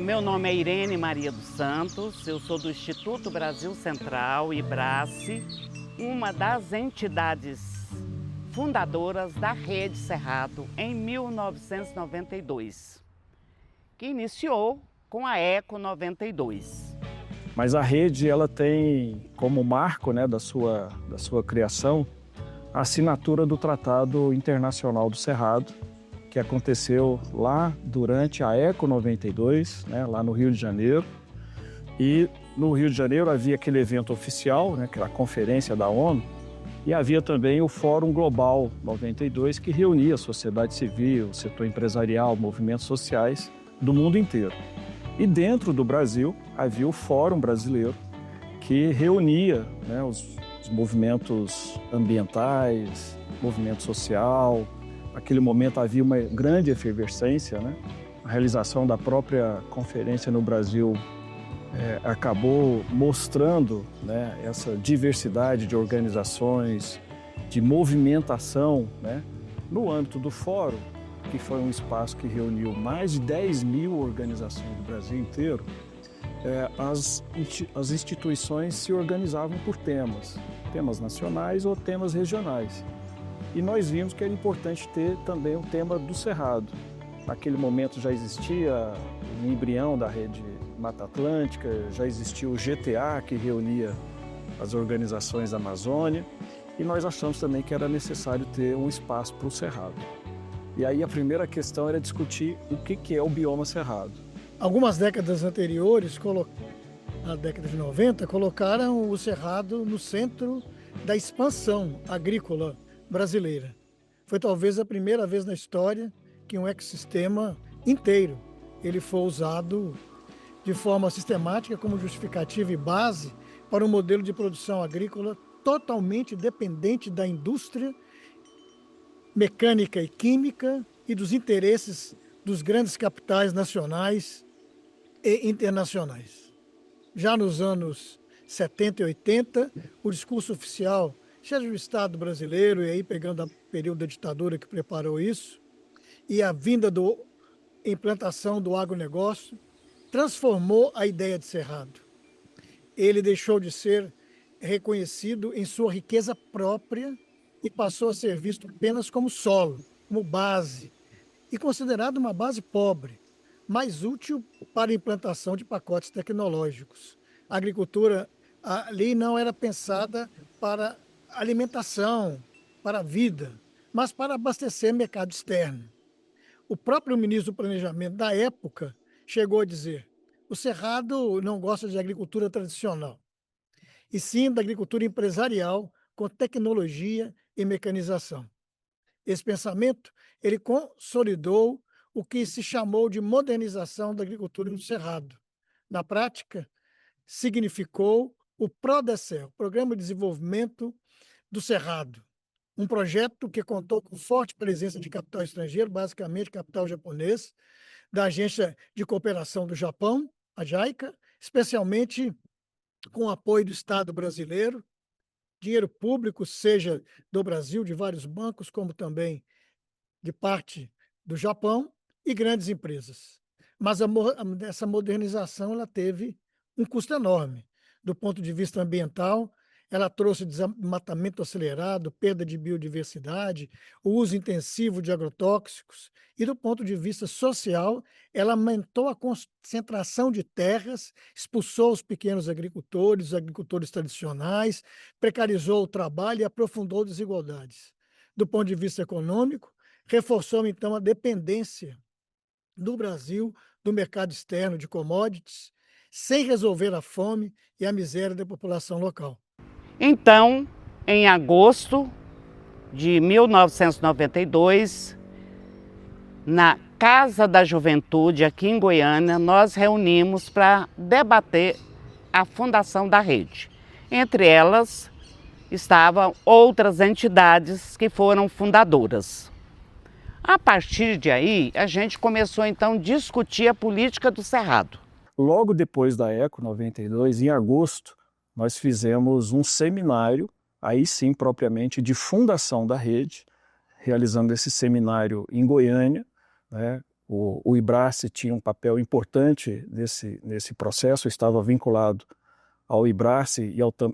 Meu nome é Irene Maria dos Santos, eu sou do Instituto Brasil Central, IBRACE, uma das entidades fundadoras da Rede Cerrado em 1992, que iniciou com a Eco 92. Mas a rede ela tem como marco, né, da sua criação a assinatura do Tratado Internacional do Cerrado, que aconteceu lá durante a Eco 92, né, lá no Rio de Janeiro. E no Rio de Janeiro havia aquele evento oficial, né, que era a Conferência da ONU, e havia também o Fórum Global 92, que reunia a sociedade civil, o setor empresarial, movimentos sociais do mundo inteiro. E dentro do Brasil havia o Fórum Brasileiro, que reunia, né, os movimentos ambientais, movimento social. Naquele momento havia uma grande efervescência, né? A realização da própria conferência no Brasil acabou mostrando, né, essa diversidade de organizações, de movimentação, né? No âmbito do fórum, que foi um espaço que reuniu mais de 10.000 organizações do Brasil inteiro, as instituições se organizavam por temas nacionais ou temas regionais. E nós vimos que era importante ter também o tema do Cerrado. Naquele momento já existia o embrião da rede Mata Atlântica, já existia o GTA, que reunia as organizações da Amazônia, e nós achamos também que era necessário ter um espaço para o Cerrado. E aí a primeira questão era discutir o que é o bioma Cerrado. Algumas décadas anteriores, na década de 90, colocaram o Cerrado no centro da expansão agrícola brasileira. Foi talvez a primeira vez na história que um ecossistema inteiro ele foi usado de forma sistemática como justificativa e base para um modelo de produção agrícola totalmente dependente da indústria mecânica e química e dos interesses dos grandes capitais nacionais e internacionais. Já nos anos 70 e 80, o discurso oficial, seja do Estado brasileiro, e aí pegando o período da ditadura que preparou isso, e a vinda da implantação do agronegócio, transformou a ideia de Cerrado. Ele deixou de ser reconhecido em sua riqueza própria e passou a ser visto apenas como solo, como base, e considerado uma base pobre, mais útil para a implantação de pacotes tecnológicos. A agricultura ali não era pensada para alimentação, para a vida, mas para abastecer mercado externo. O próprio ministro do Planejamento da época chegou a dizer: o Cerrado não gosta de agricultura tradicional, e sim da agricultura empresarial com tecnologia e mecanização. Esse pensamento ele consolidou o que se chamou de modernização da agricultura do Cerrado. Na prática, significou o PRODECER, Programa de Desenvolvimento do Cerrado, um projeto que contou com forte presença de capital estrangeiro, basicamente capital japonês, da Agência de Cooperação do Japão, a JICA, especialmente com o apoio do Estado brasileiro, dinheiro público, seja do Brasil, de vários bancos, como também de parte do Japão e grandes empresas. Mas essa modernização ela teve um custo enorme. Do ponto de vista ambiental, ela trouxe desmatamento acelerado, perda de biodiversidade, o uso intensivo de agrotóxicos, e do ponto de vista social, ela aumentou a concentração de terras, expulsou os pequenos agricultores, os agricultores tradicionais, precarizou o trabalho e aprofundou desigualdades. Do ponto de vista econômico, reforçou, então, a dependência do Brasil do mercado externo de commodities, sem resolver a fome e a miséria da população local. Então, em agosto de 1992, na Casa da Juventude, aqui em Goiânia, nós reunimos para debater a fundação da rede. Entre elas, estavam outras entidades que foram fundadoras. A partir de aí, a gente começou então a discutir a política do Cerrado. Logo depois da Eco 92, em agosto, nós fizemos um seminário, aí sim propriamente de fundação da rede, realizando esse seminário em Goiânia, né, O IBRACE tinha um papel importante nesse processo, estava vinculado ao IBRACE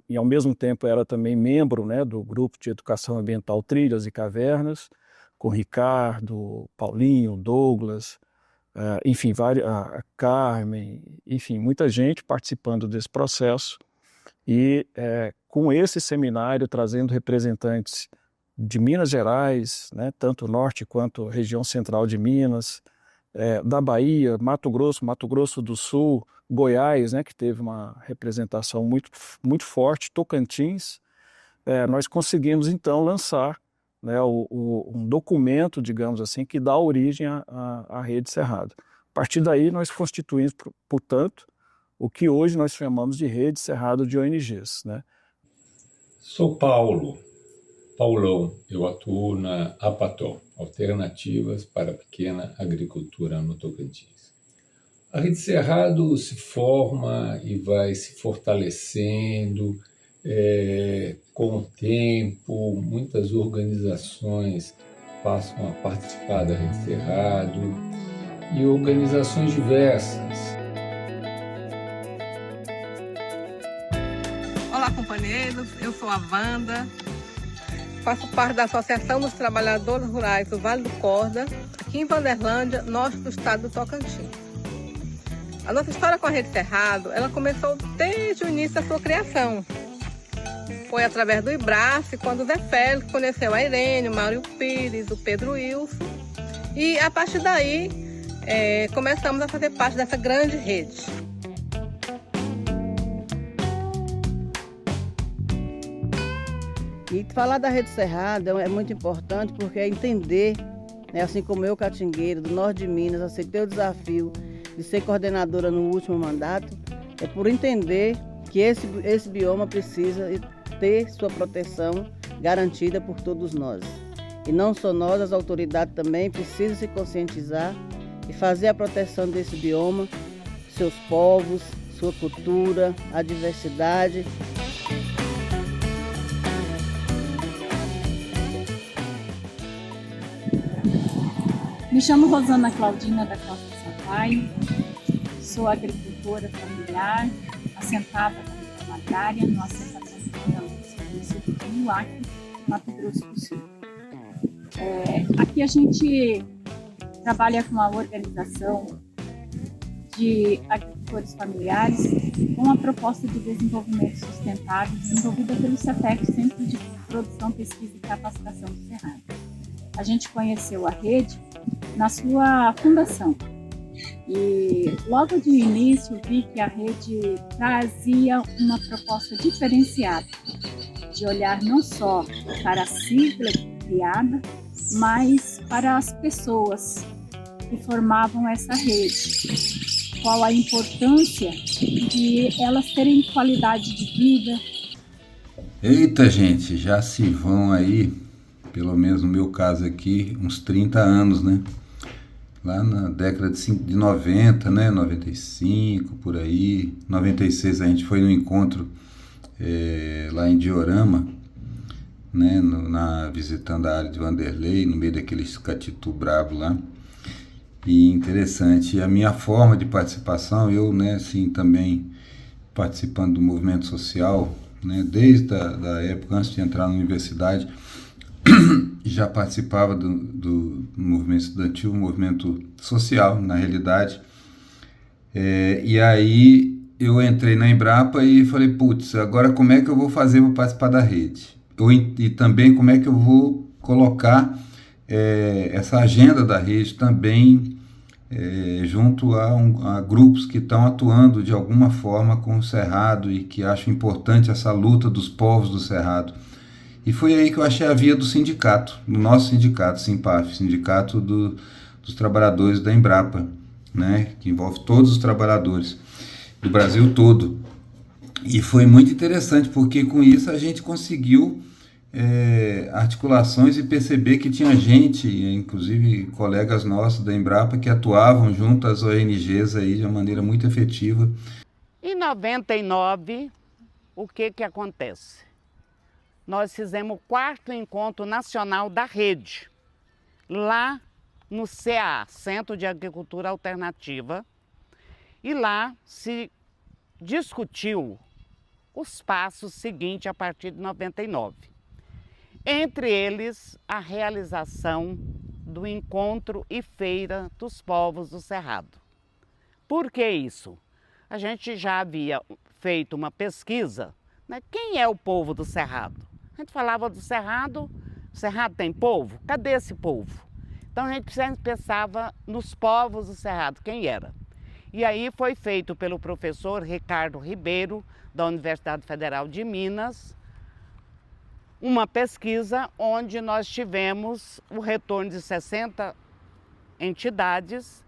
e ao mesmo tempo era também membro, né, do Grupo de Educação Ambiental Trilhas e Cavernas, com Ricardo, Paulinho, Douglas, enfim, a Carmen, enfim, muita gente participando desse processo. E com esse seminário trazendo representantes de Minas Gerais, né, tanto o norte quanto a região central de Minas, da Bahia, Mato Grosso do Sul, Goiás, né, que teve uma representação muito, muito forte, Tocantins, nós conseguimos então lançar, né, um documento, digamos assim, que dá origem à Rede Cerrado. A partir daí nós constituímos, portanto, o que hoje nós chamamos de Rede Cerrado de ONGs, né? Sou Paulão, eu atuo na APATO, Alternativas para a Pequena Agricultura no Tocantins. A Rede Cerrado se forma e vai se fortalecendo com o tempo, muitas organizações passam a participar da Rede Cerrado e organizações diversas. Olá, companheiros, eu sou a Wanda, faço parte da Associação dos Trabalhadores Rurais do Vale do Corda, aqui em Wanderlândia, norte do estado do Tocantins. A nossa história com a Rede Cerrado, ela começou desde o início da sua criação. Foi através do IBRACE, quando o Zé Félix conheceu a Irene, o Mário Pires, o Pedro Wilson, e a partir daí começamos a fazer parte dessa grande rede. E falar da Rede Cerrado é muito importante porque é entender, né, assim como eu, catingueiro, do norte de Minas, aceitei o desafio de ser coordenadora no último mandato, é por entender que esse bioma precisa ter sua proteção garantida por todos nós. E não só nós, as autoridades também precisam se conscientizar e fazer a proteção desse bioma, seus povos, sua cultura, a diversidade. Me chamo Rosana Claudina da Costa Sampaio, sou agricultora familiar, assentada na reforma agrária no assentamento do município de Rio Acre, Mato Grosso do Sul. Aqui a gente trabalha com a organização de agricultores familiares com a proposta de desenvolvimento sustentável desenvolvida pelo CEPEC, Centro de Produção, Pesquisa e Capacitação do Cerrado. A gente conheceu a rede na sua fundação e logo de início vi que a rede trazia uma proposta diferenciada de olhar não só para a sigla criada, mas para as pessoas que formavam essa rede. Qual a importância de elas terem qualidade de vida. Eita, gente, já se vão aí, pelo menos no meu caso aqui, uns 30 anos, né? Lá na década de 90, né? 95, por aí. 96 a gente foi no encontro lá em Diorama, né? Visitando a área de Vanderlei, no meio daqueles catitu brabo lá. E interessante. E a minha forma de participação, eu, né, assim, também participando do movimento social, né? Desde a época, antes de entrar na universidade, já participava do movimento estudantil, movimento social, na realidade. E aí eu entrei na Embrapa e falei, putz, agora como é que eu vou fazer para participar da rede? E também como é que eu vou colocar essa agenda da rede também junto a grupos que estão atuando de alguma forma com o Cerrado e que acham importante essa luta dos povos do Cerrado. E foi aí que eu achei a via do sindicato, do nosso sindicato, Simpaf, Sindicato dos Trabalhadores da Embrapa, né, que envolve todos os trabalhadores do Brasil todo. E foi muito interessante, porque com isso a gente conseguiu articulações e perceber que tinha gente, inclusive colegas nossos da Embrapa, que atuavam junto às ONGs aí de uma maneira muito efetiva. Em 99, o que acontece? Nós fizemos o 4º Encontro Nacional da Rede, lá no CAA, Centro de Agricultura Alternativa, e lá se discutiu os passos seguintes a partir de 99. Entre eles, a realização do Encontro e Feira dos Povos do Cerrado. Por que isso? A gente já havia feito uma pesquisa, né? Quem é o povo do Cerrado? A gente falava do Cerrado, o Cerrado tem povo? Cadê esse povo? Então a gente pensava nos povos do Cerrado, quem era? E aí foi feito pelo professor Ricardo Ribeiro, da Universidade Federal de Minas, uma pesquisa onde nós tivemos o retorno de 60 entidades,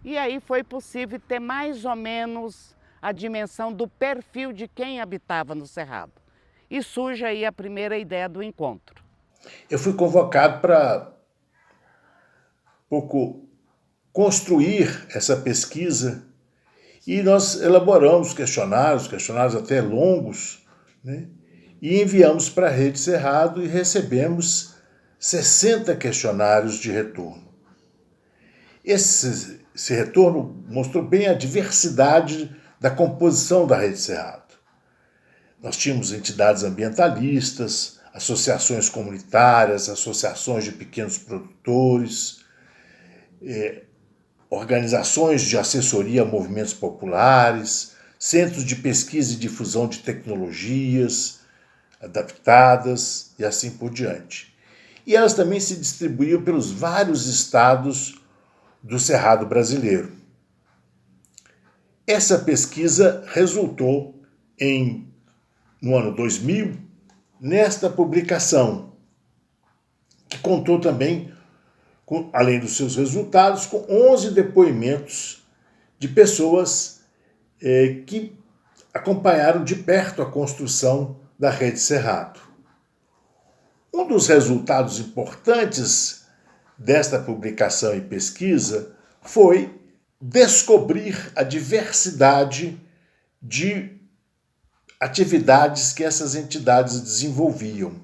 e aí foi possível ter mais ou menos a dimensão do perfil de quem habitava no Cerrado. E surge aí a primeira ideia do encontro. Eu fui convocado para construir essa pesquisa e nós elaboramos questionários até longos, né? E enviamos para a Rede Cerrado e recebemos 60 questionários de retorno. Esse retorno mostrou bem a diversidade da composição da Rede Cerrado. Nós tínhamos entidades ambientalistas, associações comunitárias, associações de pequenos produtores, organizações de assessoria a movimentos populares, centros de pesquisa e difusão de tecnologias adaptadas e assim por diante. E elas também se distribuíam pelos vários estados do Cerrado brasileiro. Essa pesquisa resultou no ano 2000, nesta publicação, que contou também, além dos seus resultados, com 11 depoimentos de pessoas que acompanharam de perto a construção da Rede Cerrado. Um dos resultados importantes desta publicação e pesquisa foi descobrir a diversidade de atividades que essas entidades desenvolviam,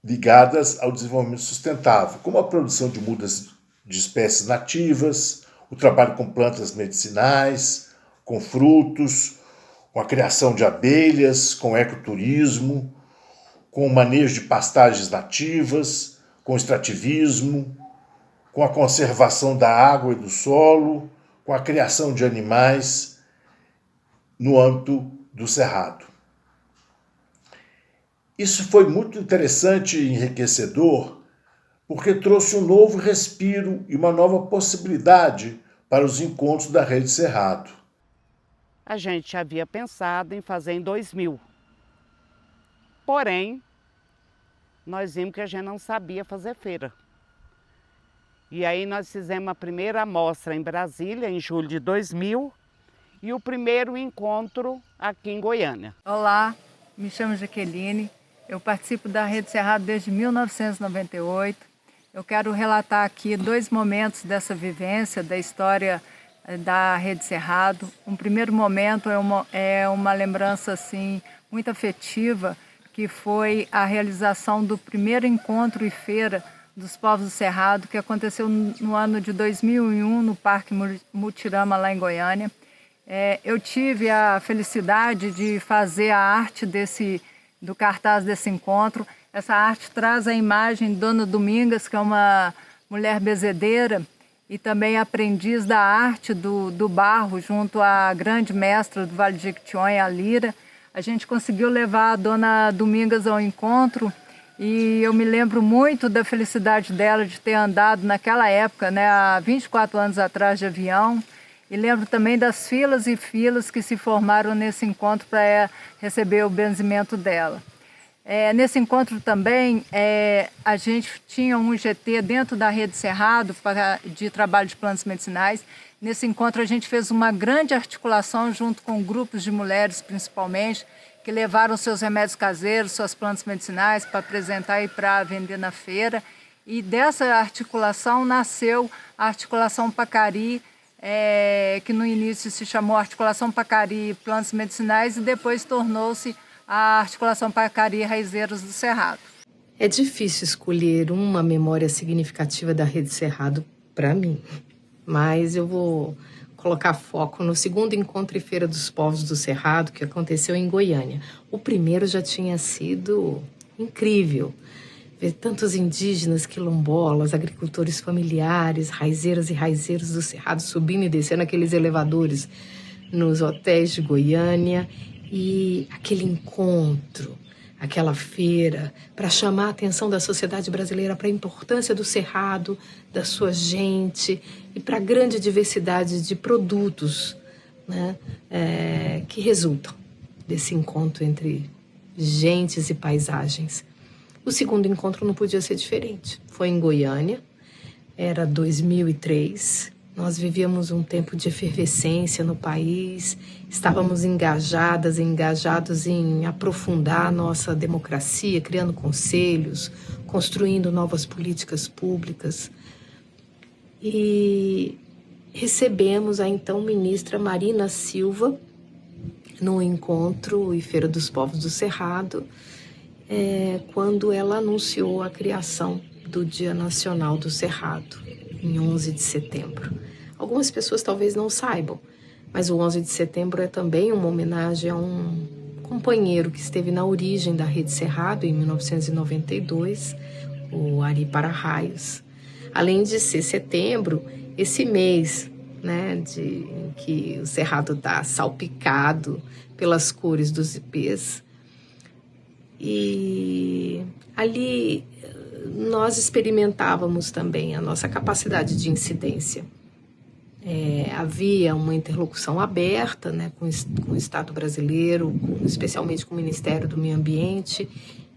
ligadas ao desenvolvimento sustentável, como a produção de mudas de espécies nativas, o trabalho com plantas medicinais, com frutos, com a criação de abelhas, com ecoturismo, com o manejo de pastagens nativas, com extrativismo, com a conservação da água e do solo, com a criação de animais no âmbito do Cerrado. Isso foi muito interessante e enriquecedor, porque trouxe um novo respiro e uma nova possibilidade para os encontros da Rede Cerrado. A gente havia pensado em fazer em 2000. Porém, nós vimos que a gente não sabia fazer feira. E aí nós fizemos a primeira amostra em Brasília, em julho de 2000, e o primeiro encontro aqui em Goiânia. Olá, me chamo Jaqueline, eu participo da Rede Cerrado desde 1998. Eu quero relatar aqui 2 momentos dessa vivência, da história da Rede Cerrado. Um primeiro momento é uma lembrança assim, muito afetiva, que foi a realização do primeiro encontro e feira dos povos do Cerrado, que aconteceu no ano de 2001, no Parque Mutirama, lá em Goiânia. Eu tive a felicidade de fazer a arte do cartaz desse encontro. Essa arte traz a imagem de Dona Domingas, que é uma mulher bezedeira e também aprendiz da arte do barro, junto à grande mestra do Vale de Jequitinhonha, a Lira. A gente conseguiu levar a Dona Domingas ao encontro e eu me lembro muito da felicidade dela de ter andado naquela época, né, há 24 anos atrás, de avião. E lembro também das filas e filas que se formaram nesse encontro para receber o benzimento dela. Nesse encontro também, a gente tinha um GT dentro da Rede Cerrado de trabalho de plantas medicinais. Nesse encontro a gente fez uma grande articulação junto com grupos de mulheres, principalmente, que levaram seus remédios caseiros, suas plantas medicinais para apresentar e para vender na feira. E dessa articulação nasceu a Articulação Pacari, que no início se chamou Articulação Pacari Plantas Medicinais e depois tornou-se a Articulação Pacari Raizeiros do Cerrado. É difícil escolher uma memória significativa da Rede Cerrado para mim, mas eu vou colocar foco no segundo encontro e Feira dos Povos do Cerrado, que aconteceu em Goiânia. O primeiro já tinha sido incrível. Ver tantos indígenas, quilombolas, agricultores familiares, raizeiras e raizeiros do Cerrado subindo e descendo aqueles elevadores nos hotéis de Goiânia. E aquele encontro, aquela feira, para chamar a atenção da sociedade brasileira para a importância do Cerrado, da sua gente e para a grande diversidade de produtos, né, que resultam desse encontro entre gentes e paisagens. O segundo encontro não podia ser diferente. Foi em Goiânia, era 2003. Nós vivíamos um tempo de efervescência no país, estávamos engajados em aprofundar a nossa democracia, criando conselhos, construindo novas políticas públicas. E recebemos a então ministra Marina Silva no encontro e Feira dos Povos do Cerrado, quando ela anunciou a criação do Dia Nacional do Cerrado, em 11 de setembro. Algumas pessoas talvez não saibam, mas o 11 de setembro é também uma homenagem a um companheiro que esteve na origem da Rede Cerrado em 1992, o Ari Para-Raios. Além de ser setembro, esse mês, né, em que o Cerrado está salpicado pelas cores dos ipês. E ali nós experimentávamos também a nossa capacidade de incidência. Havia uma interlocução aberta, né, com o Estado brasileiro, especialmente com o Ministério do Meio Ambiente,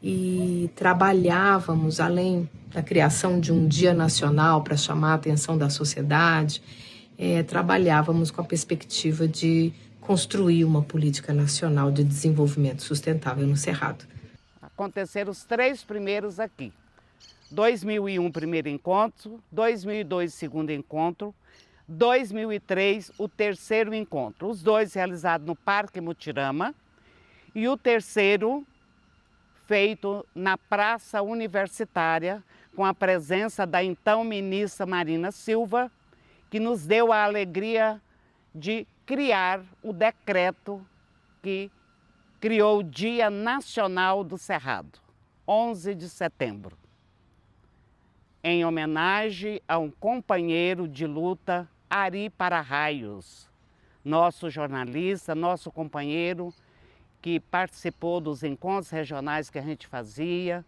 e trabalhávamos, além da criação de um dia nacional para chamar a atenção da sociedade, trabalhávamos com a perspectiva de construir uma política nacional de desenvolvimento sustentável no Cerrado. Aconteceram os 3 primeiros aqui. 2001, primeiro encontro, 2002, segundo encontro, 2003, o terceiro encontro. Os 2 realizados no Parque Mutirama e o terceiro feito na Praça Universitária, com a presença da então ministra Marina Silva, que nos deu a alegria de criar o decreto que criou o Dia Nacional do Cerrado, 11 de setembro, em homenagem a um companheiro de luta, Ari Para-Raios, nosso jornalista, nosso companheiro, que participou dos encontros regionais que a gente fazia.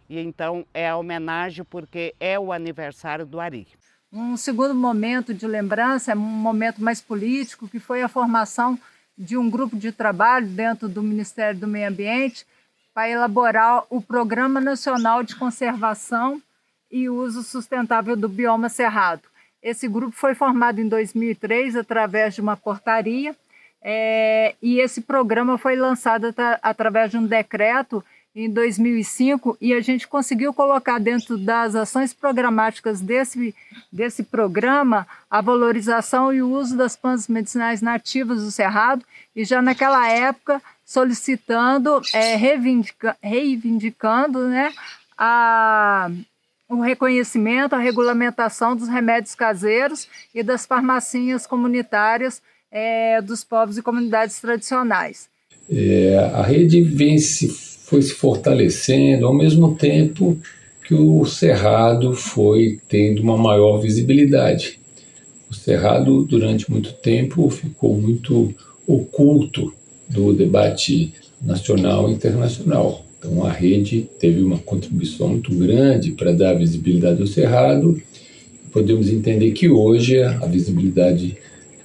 E então é a homenagem porque é o aniversário do Ari. Um segundo momento de lembrança, um momento mais político, que foi a formação de um grupo de trabalho dentro do Ministério do Meio Ambiente para elaborar o Programa Nacional de Conservação e Uso Sustentável do Bioma Cerrado. Esse grupo foi formado em 2003 através de uma portaria, e esse programa foi lançado através de um decreto em 2005, e a gente conseguiu colocar dentro das ações programáticas desse programa a valorização e o uso das plantas medicinais nativas do Cerrado, e já naquela época solicitando, reivindicando, né, o reconhecimento, a regulamentação dos remédios caseiros e das farmacinhas comunitárias dos povos e comunidades tradicionais. A rede foi se fortalecendo ao mesmo tempo que o Cerrado foi tendo uma maior visibilidade. O Cerrado, durante muito tempo, ficou muito oculto do debate nacional e internacional. Então, a rede teve uma contribuição muito grande para dar visibilidade ao Cerrado. Podemos entender que hoje a visibilidade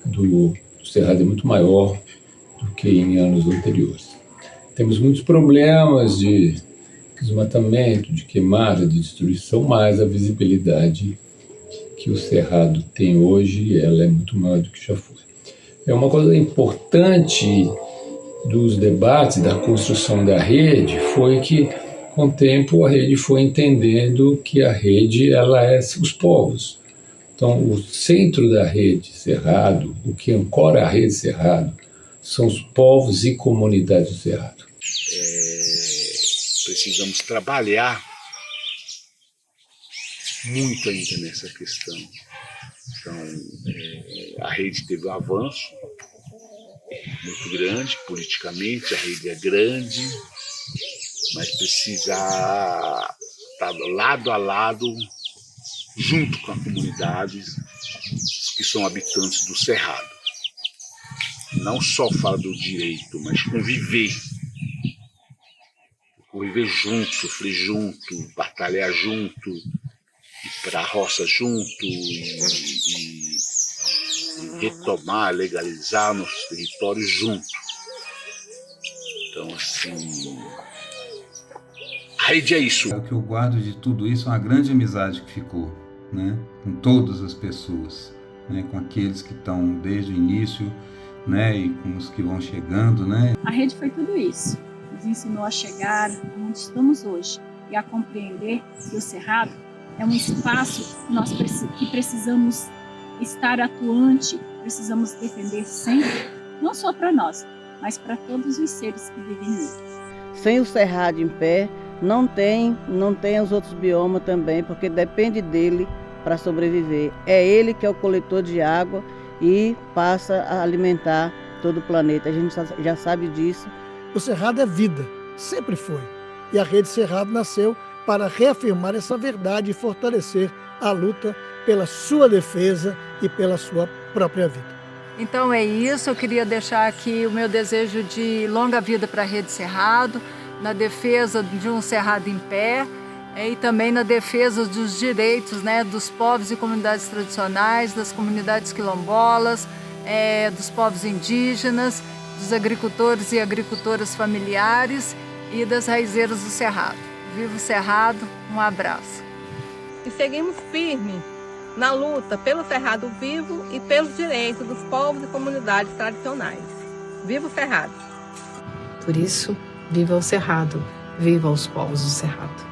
do Cerrado é muito maior do que em anos anteriores. Temos muitos problemas de desmatamento, de queimada, de destruição, mas a visibilidade que o Cerrado tem hoje, ela é muito maior do que já foi. Uma coisa importante dos debates, da construção da rede, foi que, com o tempo, a rede foi entendendo que a rede, ela é os povos. Então, o centro da rede Cerrado, o que ancora a rede Cerrado, são os povos e comunidades do Cerrado. Precisamos trabalhar muito ainda nessa questão. Então, a rede teve um avanço muito grande, politicamente a rede é grande, mas precisa estar lado a lado, junto com a comunidade que são habitantes do Cerrado. Não só falar do direito, mas conviver junto, sofrer junto, batalhar junto, ir para a roça junto e retomar, legalizar nossos territórios junto. Então, assim, a rede é isso. O que eu guardo de tudo isso é uma grande amizade que ficou, né? Com todas as pessoas, né? Com aqueles que estão desde o início, né? E com os que vão chegando, né? A rede foi tudo isso. Nos ensinou a chegar onde estamos hoje e a compreender que o Cerrado é um espaço que precisamos estar atuante, precisamos defender sempre, não só para nós, mas para todos os seres que vivem nele. Sem o Cerrado em pé, não tem os outros biomas também, porque depende dele para sobreviver. É ele que é o coletor de água e passa a alimentar todo o planeta. A gente já sabe disso. O Cerrado é vida, sempre foi. E a Rede Cerrado nasceu para reafirmar essa verdade e fortalecer a luta pela sua defesa e pela sua própria vida. Então é isso, eu queria deixar aqui o meu desejo de longa vida para a Rede Cerrado, na defesa de um Cerrado em pé e também na defesa dos direitos, né, dos povos e comunidades tradicionais, das comunidades quilombolas, dos povos indígenas, dos agricultores e agricultoras familiares e das raizeiras do Cerrado. Viva o Cerrado, um abraço. E seguimos firmes na luta pelo Cerrado vivo e pelos direitos dos povos e comunidades tradicionais. Viva o Cerrado! Por isso, viva o Cerrado, viva os povos do Cerrado.